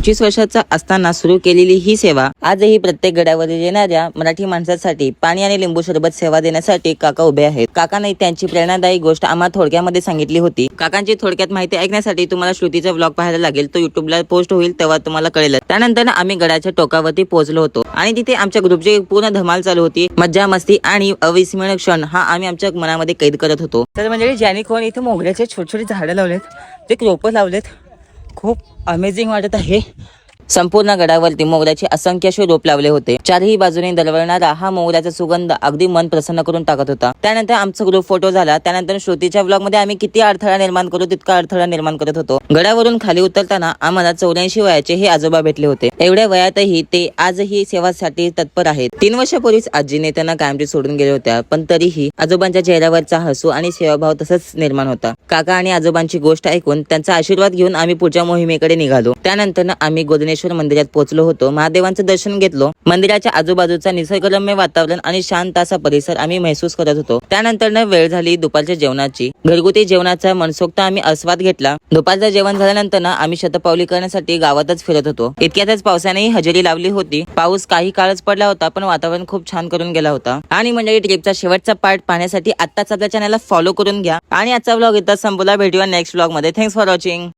25 वर्षाचा असताना सुरू केलेली ही सेवा आजही प्रत्येक गडावर येणाऱ्या मराठी माणसासाठी पाणी आणि लिंबू सरबत सेवा देण्यासाठी काका उभे आहेत. काकांनी त्यांची प्रेरणादायी गोष्ट आम्हाला थोडक्यामध्ये सांगितली होती. काकांची थोडक्यात माहिती ऐकण्यासाठी तुम्हाला श्रुतीचा व्लॉग पाहायला लागेल. तो युट्यूबला पोस्ट होईल तेव्हा तुम्हाला कळेल. त्यानंतर आम्ही गडाच्या टोकावरती पोहोचलो होतो आणि तिथे आमच्या ग्रुपची पूर्ण धमाल चालू होती. मज्जा मस्ती आणि अविस्मरणीय क्षण हा आम्ही आमच्या मनामध्ये कैद करत होतो. तर म्हणजे ज्याने कोण इथे मोगऱ्याचे छोटे छोटे झाडं लावलेत, ते रोपं लावलेत, खूप अमेझिंग वाटत आहे. संपूर्ण गडावरती मोगऱ्याचे असंख्य असे रोप लावले होते. चारही बाजूने दरवळणारा हा मोगऱ्याचा सुगंध अगदी मन प्रसन्न करून टाकत होता. त्यानंतर आमचा ग्रुप फोटो झाला. त्यानंतर श्रुतीच्या ब्लॉग मध्ये आम्ही किती अडथळा निर्माण करू तितका अडथळा निर्माण करत होतो. गडावरून खाली उतरताना आम्हाला 84 वयाचे हे आजोबा भेटले होते. एवढ्या वयातही ते आजही सेवासाठी तत्पर आहेत. 3 वर्षापूर्वीच आजीने त्यांना कायमची सोडून गेल्या होत्या, पण तरीही आजोबांच्या चेहऱ्यावरचा हसू आणि सेवाभाव तसंच निर्माण होता. काका आणि आजोबांची गोष्ट ऐकून त्यांचा आशीर्वाद घेऊन आम्ही पुढच्या मोहिमेकडे निघालो. त्यानंतर आम्ही गोदनेश्वर मंदिरात पोहोचलो होतो. महादेवांचं दर्शन घेतलो. मंदिराच्या आजूबाजूचा निसर्गरम्य वातावरण आणि शांत असा परिसर आम्ही महसूस करत होतो. त्यानंतर वेळ झाली दुपारच्या जेवणाची. घरगुती जेवणाचा मनसोक्त आम्ही आस्वाद घेतला. दुपारचं जेवण झाल्यानंतर आम्ही शतपावली करण्यासाठी गावातच फिरत होतो. इतक्यातच पावसानेही हजेरी लावली होती. पाऊस काही काळच पडला होता, पण वातावरण खूप छान करून गेला होता. आणि मंडळी, ट्रिपचा शेवटचा पार्ट पाहण्यासाठी आत्ताच आपल्या चॅनलला फॉलो करून घ्या. आणि आजचा व्लॉग इथं संपला. भेटूया नेक्स्ट व्लॉग मध्ये. Thanks for watching.